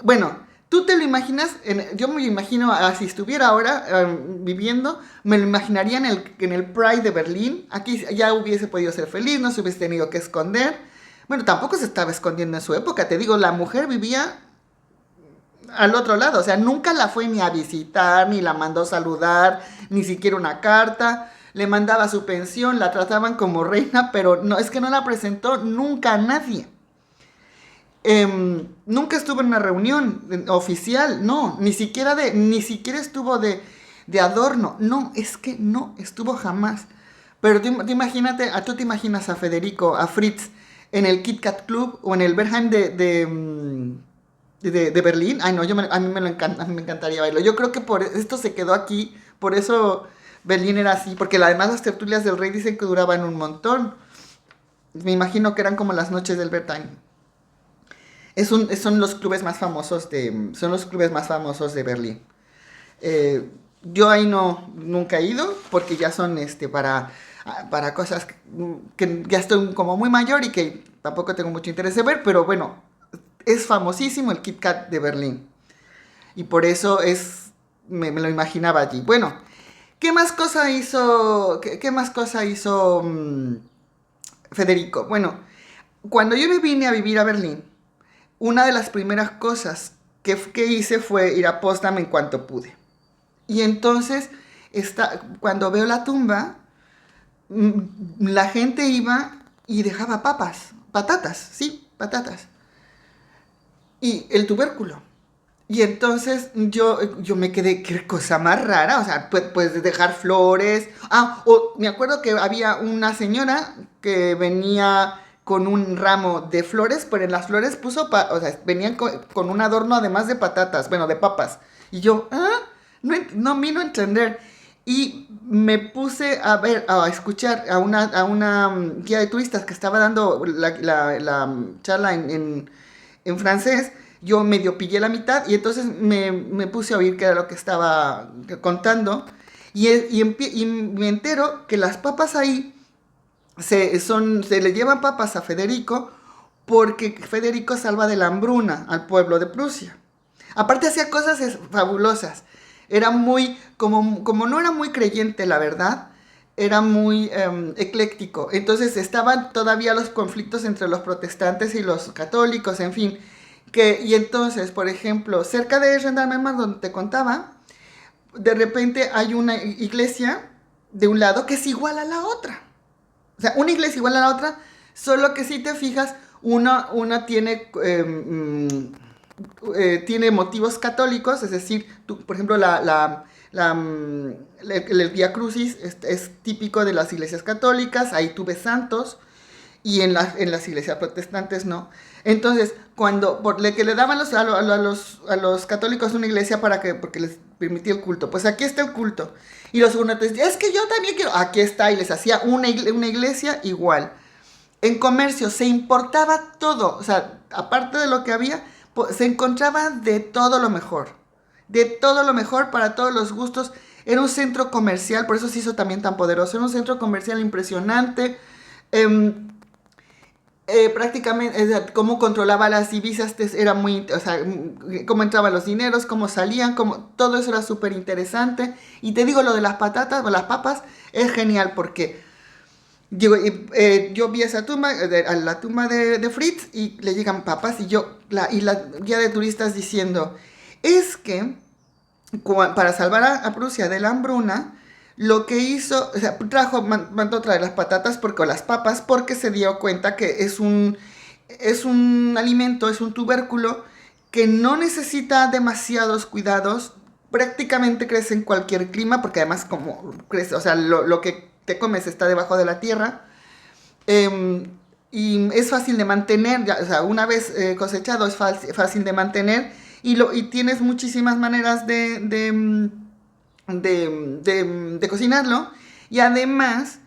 Bueno, tú te lo imaginas, yo me lo imagino, si estuviera ahora viviendo, me lo imaginaría en el Pride de Berlín. Aquí ya hubiese podido ser feliz, no se hubiese tenido que esconder. Bueno, tampoco se estaba escondiendo en su época, te digo, la mujer vivía al otro lado, o sea, nunca la fue ni a visitar, ni la mandó saludar, ni siquiera una carta. Le mandaba su pensión, la trataban como reina, pero no, es que no la presentó nunca a nadie. Nunca estuvo en una reunión oficial, no, ni siquiera estuvo de adorno, no, es que no estuvo jamás. Pero tú te imaginas a Federico, a Fritz, en el Kit Kat Club o en el Berghain de Berlín. Ay, no, a mí a mí me encantaría verlo. Yo creo que por esto se quedó aquí, por eso Berlín era así, porque además las tertulias del rey dicen que duraban un montón. Me imagino que eran como las noches del Berghain. Son los clubes más famosos de Berlín. Yo ahí nunca he ido porque ya son para cosas que ya estoy como muy mayor y que tampoco tengo mucho interés de ver, pero bueno, es famosísimo el Kit Kat de Berlín. Y por eso me lo imaginaba allí. Bueno, ¿qué más cosa hizo, qué más cosa hizo Federico? Bueno, cuando yo me vine a vivir a Berlín, una de las primeras cosas que hice fue ir a Potsdam en cuanto pude. Y entonces cuando veo la tumba, la gente iba y dejaba patatas, sí, patatas. Y el tubérculo. Y entonces yo me quedé, qué cosa más rara, o sea, puedes dejar flores. O me acuerdo que había una señora que venía con un ramo de flores, pero en las flores puso, o sea, venían con un adorno además de patatas, bueno, de papas. Y yo, no vino a entender. Y me puse a ver, a escuchar a una guía de turistas que estaba dando la charla en francés. Yo medio pillé la mitad y entonces me puse a oír qué era lo que estaba contando. Y me entero que las papas ahí se le llevan papas a Federico porque Federico salva de la hambruna al pueblo de Prusia. Aparte hacía cosas fabulosas. Era muy, como no era muy creyente, la verdad, era muy ecléctico. Entonces estaban todavía los conflictos entre los protestantes y los católicos, en fin. Y entonces, por ejemplo, cerca de Rendarmemas, donde te contaba, de repente hay una iglesia de un lado que es igual a la otra. O sea, una iglesia igual a la otra, solo que si te fijas, una tiene, tiene motivos católicos, es decir, por ejemplo, el Vía Crucis es típico de las iglesias católicas, ahí tú ves santos, y en las iglesias protestantes no. Entonces, que le daban a los católicos una iglesia porque les permitía el culto, pues aquí está el culto. Y los unos decían, es que yo también quiero, aquí está, y les hacía una iglesia igual. En comercio se importaba todo, o sea, aparte de lo que había, se encontraba de todo lo mejor para todos los gustos. Era un centro comercial, por eso se hizo también tan poderoso, era un centro comercial impresionante. Prácticamente, cómo controlaba las divisas, era muy, o sea, cómo entraban los dineros, cómo salían, todo eso era súper interesante. Y te digo, lo de las patatas o las papas es genial porque yo vi esa tumba, a la tumba de Fritz, y le llegan papas y la guía de turistas diciendo, es que para salvar a Prusia de la hambruna, lo que hizo, o sea, mandó traer las patatas o las papas porque se dio cuenta que es un alimento, es un tubérculo que no necesita demasiados cuidados, prácticamente crece en cualquier clima, porque además como crece, o sea, lo que te comes está debajo de la tierra, eh, y es fácil de mantener, o sea, una vez cosechado es fácil de mantener, y tienes muchísimas maneras de cocinarlo. Y además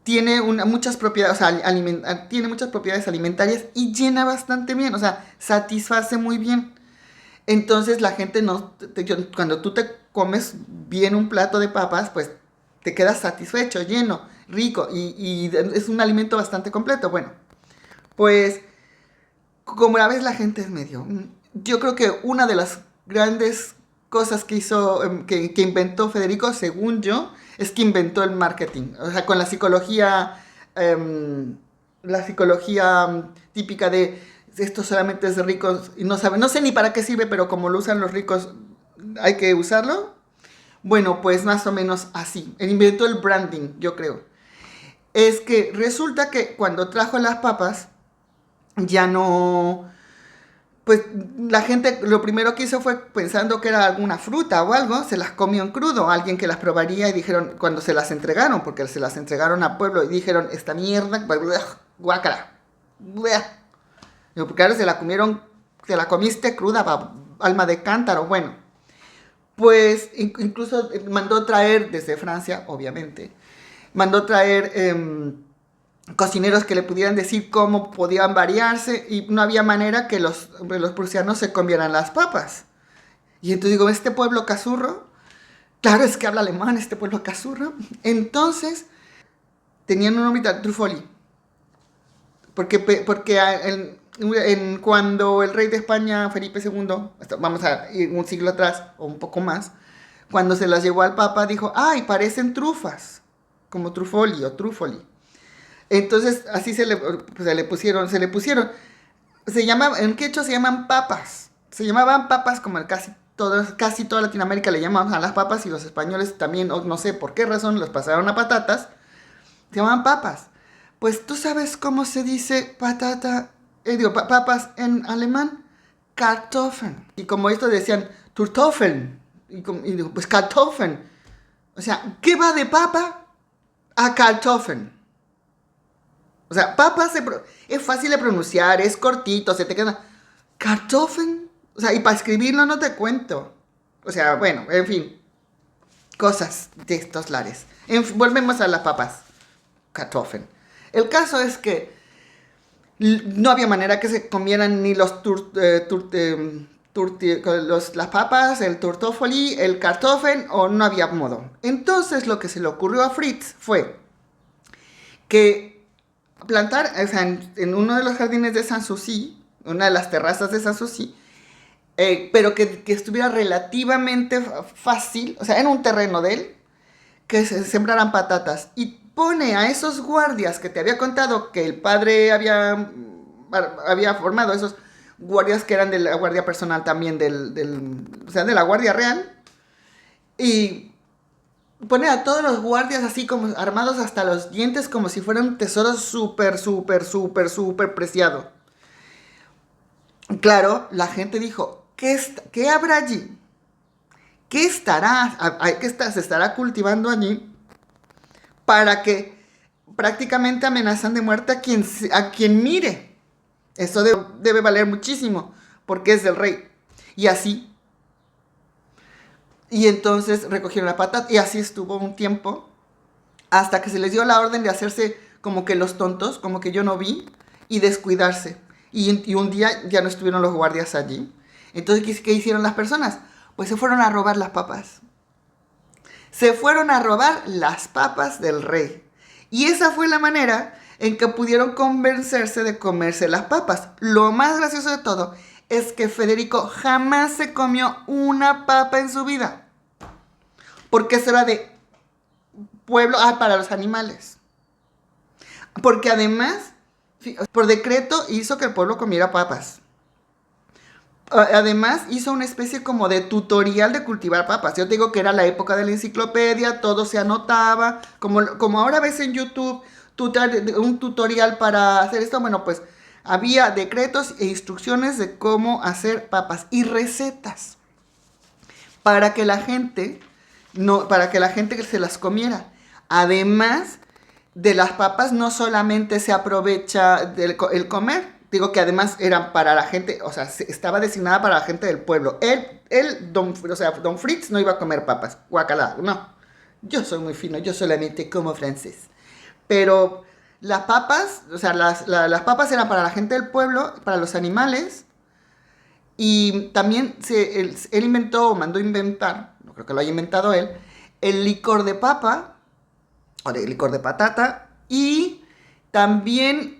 tiene muchas propiedades, o sea, tiene muchas propiedades alimentarias y llena bastante bien, o sea, satisface muy bien. Entonces la gente no, cuando tú te comes bien un plato de papas, pues te quedas satisfecho, lleno, rico y es un alimento bastante completo. Bueno, pues como la ves la gente es medio. Yo creo que una de las grandes cosas que hizo, que inventó Federico, según yo, es que inventó el marketing. O sea, con la psicología típica de esto solamente es de ricos y no saben, no sé ni para qué sirve, pero como lo usan los ricos, hay que usarlo. Bueno, pues más o menos así. Él inventó el branding, yo creo. Es que resulta que cuando trajo las papas, ya no, pues la gente lo primero que hizo fue pensando que era alguna fruta o algo, se las comió en crudo, alguien que las probaría y dijeron, cuando se las entregaron, porque se las entregaron a pueblo y dijeron, esta mierda, guácala, porque claro, se la comiste cruda, alma de cántaro, bueno, pues incluso mandó traer desde Francia, obviamente, mandó traer cocineros que le pudieran decir cómo podían variarse y no había manera que los prusianos se comieran las papas. Y entonces digo, este pueblo cazurro, claro, es que habla alemán este pueblo cazurro, entonces tenían un nombre Trufoli, porque cuando el rey de España, Felipe II, vamos a ir un siglo atrás o un poco más, cuando se las llevó al papa dijo, ay, parecen trufas, como trufoli o trufoli. Entonces, así se le pusieron. En quechua se llaman papas. Se llamaban papas como casi toda Latinoamérica le llamaban a las papas y los españoles también, no sé por qué razón, los pasaron a patatas. Se llamaban papas. Pues tú sabes cómo se dice patata, papas en alemán, Kartoffeln. Y como esto decían Turtoffeln. Y digo, pues Kartoffeln. O sea, ¿qué va de papa a Kartoffeln? O sea, papa es fácil de pronunciar, es cortito, se te queda. Kartoffeln. O sea, y para escribirlo no te cuento. O sea, bueno, en fin. Cosas de estos lares. Volvemos a las papas. Kartoffeln. El caso es que no había manera que se comieran ni las papas, el Turtofoli, el Kartoffeln, o no había modo. Entonces lo que se le ocurrió a Fritz fue que plantar, o sea, en uno de los jardines de Sanssouci, una de las terrazas de Sanssouci, pero que estuviera relativamente fácil, o sea, en un terreno de él, que se sembraran patatas. Y pone a esos guardias que te había contado que el padre había formado, esos guardias que eran de la guardia personal también, o sea, de la guardia real, y pone a todos los guardias así como armados hasta los dientes como si fueran un tesoro súper, súper, súper, súper preciado. Claro, la gente dijo, ¿qué habrá allí? ¿Qué se estará cultivando allí para que prácticamente amenazan de muerte a quien mire? Eso debe valer muchísimo, porque es del rey. Y así. Y entonces recogieron la patata y así estuvo un tiempo, hasta que se les dio la orden de hacerse como que los tontos, como que yo no vi, y descuidarse. Y un día ya no estuvieron los guardias allí. Entonces, ¿qué hicieron las personas? Pues se fueron a robar las papas. Se fueron a robar las papas del rey. Y esa fue la manera en que pudieron convencerse de comerse las papas. Lo más gracioso de todo es que Federico jamás se comió una papa en su vida. Porque eso era de pueblo, para los animales. Porque además, por decreto hizo que el pueblo comiera papas. Además hizo una especie como de tutorial de cultivar papas. Yo te digo que era la época de la enciclopedia, todo se anotaba, como ahora ves en YouTube un tutorial para hacer esto. Bueno, pues había decretos e instrucciones de cómo hacer papas y recetas para que la gente se las comiera. Además de las papas, no solamente se aprovecha el comer. Digo que además eran para la gente, o sea, estaba designada para la gente del pueblo. Don Fritz no iba a comer papas, guacala, no. Yo soy muy fino, yo solamente como francés. Pero las papas, o sea, las papas eran para la gente del pueblo, para los animales. Y también él mandó inventar, no creo que lo haya inventado él, el licor de papa, o de licor de patata, y también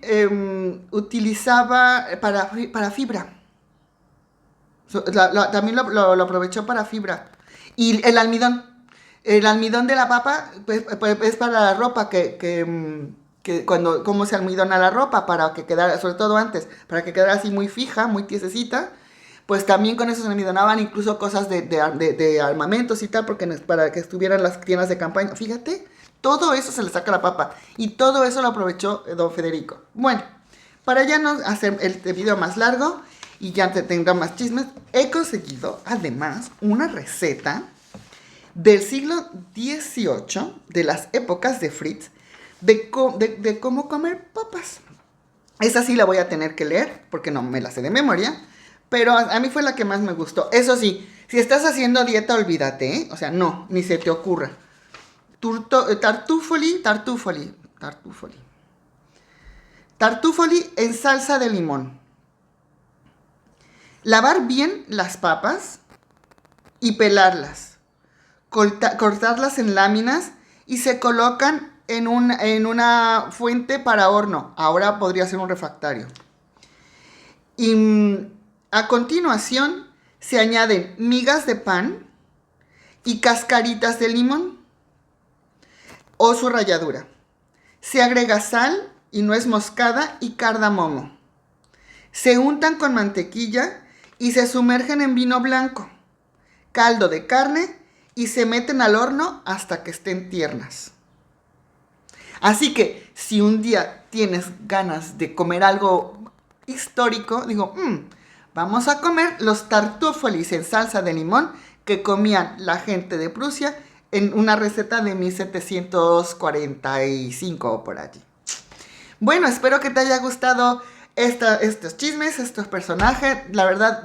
utilizaba para fibra. También lo aprovechó para fibra. Y el almidón. El almidón de la papa pues, es para la ropa cómo se almidona la ropa para que quedara, sobre todo antes, para que quedara así muy fija, muy tiesecita. Pues también con eso se almidonaban incluso cosas de armamentos y tal, para que estuvieran las tiendas de campaña. Fíjate, todo eso se le saca a la papa. Y todo eso lo aprovechó don Federico. Bueno, para ya no hacer el video más largo y ya tendrá más chismes, he conseguido además una receta del siglo XVIII, de las épocas de Fritz, de cómo comer papas. Esa sí la voy a tener que leer, porque no me la sé de memoria, pero a mí fue la que más me gustó. Eso sí, si estás haciendo dieta, olvídate, ¿eh? O sea, no, ni se te ocurra. Tartufoli en salsa de limón. Lavar bien las papas y pelarlas. Cortarlas en láminas y se colocan en una fuente para horno. Ahora podría ser un refractario. Y a continuación se añaden migas de pan y cascaritas de limón o su ralladura. Se agrega sal y nuez moscada y cardamomo. Se untan con mantequilla y se sumergen en vino blanco, caldo de carne y se meten al horno hasta que estén tiernas. Así que si un día tienes ganas de comer algo histórico, digo, vamos a comer los tartufelis en salsa de limón que comían la gente de Prusia en una receta de 1745 o por allí. Bueno, espero que te haya gustado estos chismes, estos personajes. La verdad,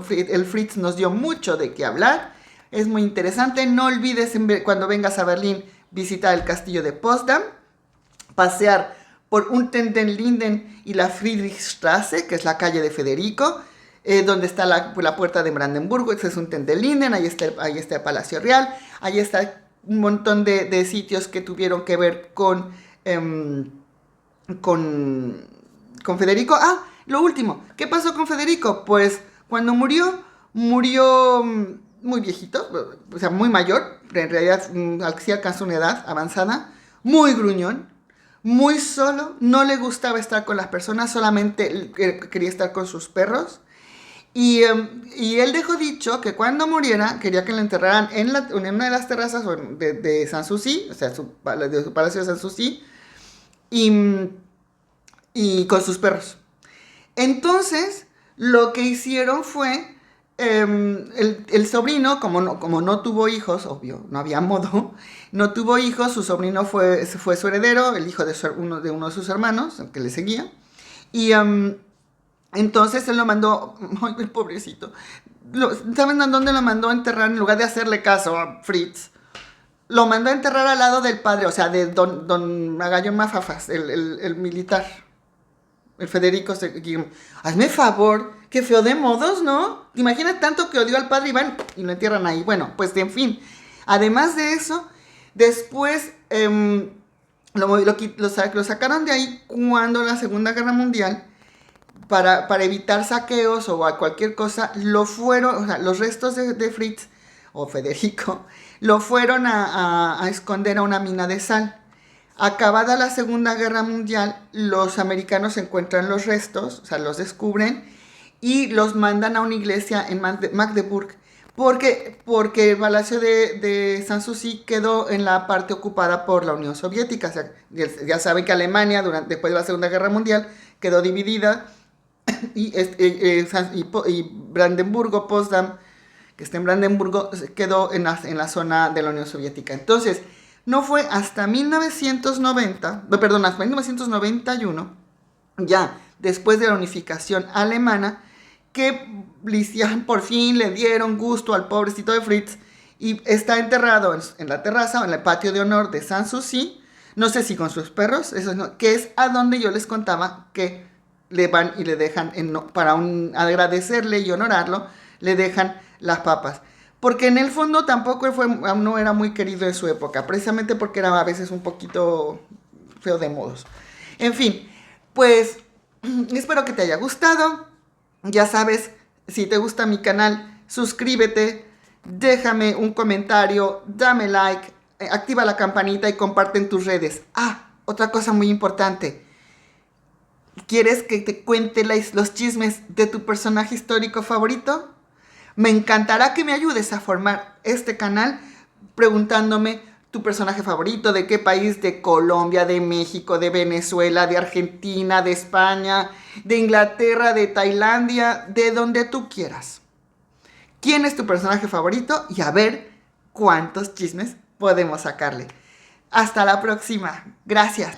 el Fritz nos dio mucho de qué hablar. Es muy interesante. No olvides cuando vengas a Berlín visitar el castillo de Potsdam, pasear por Unten-den-Linden y la Friedrichstraße, que es la calle de Federico, donde está la puerta de Brandenburgo. Ese es Unten-den-Linden, ahí está el Palacio Real, ahí está un montón de sitios que tuvieron que ver con Federico. Ah, lo último, ¿qué pasó con Federico? Pues cuando murió muy viejito, o sea, muy mayor, pero en realidad sí alcanzó una edad avanzada, muy gruñón, muy solo, no le gustaba estar con las personas, solamente quería estar con sus perros. Y él dejó dicho que cuando muriera quería que le enterraran en una de las terrazas de Sanssouci, o sea, de su palacio de Sanssouci, y con sus perros. Entonces, lo que hicieron fue, el sobrino, como no tuvo hijos, obvio, no había modo, no tuvo hijos, su sobrino fue su heredero, el hijo de uno de sus hermanos, el que le seguía, y entonces él lo mandó, ay, el pobrecito, ¿saben a dónde lo mandó a enterrar? En lugar de hacerle caso a Fritz, lo mandó a enterrar al lado del padre, o sea, de don Magallón Mafafas, el militar. El Federico hazme favor, qué feo de modos, ¿no? ¿Te imaginas tanto que odió al padre Iván y lo entierran ahí? Bueno, pues en fin. Además de eso, después lo sacaron de ahí cuando la Segunda Guerra Mundial, para evitar saqueos o cualquier cosa, o sea, los restos de Fritz o Federico lo fueron a esconder a una mina de sal. Acabada la Segunda Guerra Mundial, los americanos encuentran los restos, o sea, los descubren y los mandan a una iglesia en Magdeburg, porque el palacio de Sanssouci quedó en la parte ocupada por la Unión Soviética. O sea, ya saben que Alemania, después de la Segunda Guerra Mundial, quedó dividida y Brandenburgo, Potsdam, que está en Brandenburgo, quedó en la zona de la Unión Soviética. Entonces, no fue hasta 1991, ya después de la unificación alemana, que por fin le dieron gusto al pobrecito de Fritz y está enterrado en la terraza o en el patio de honor de Sanssouci, no sé si con sus perros, que es a donde yo les contaba que le van y le dejan, para agradecerle y honorarlo, le dejan las papas. Porque en el fondo tampoco no era muy querido en su época, precisamente porque era a veces un poquito feo de modos. En fin, pues espero que te haya gustado. Ya sabes, si te gusta mi canal, suscríbete, déjame un comentario, dame like, activa la campanita y comparte en tus redes. Ah, otra cosa muy importante. ¿Quieres que te cuente los chismes de tu personaje histórico favorito? Me encantará que me ayudes a formar este canal preguntándome tu personaje favorito, de qué país, de Colombia, de México, de Venezuela, de Argentina, de España, de Inglaterra, de Tailandia, de donde tú quieras. ¿Quién es tu personaje favorito? Y a ver cuántos chismes podemos sacarle. Hasta la próxima. Gracias.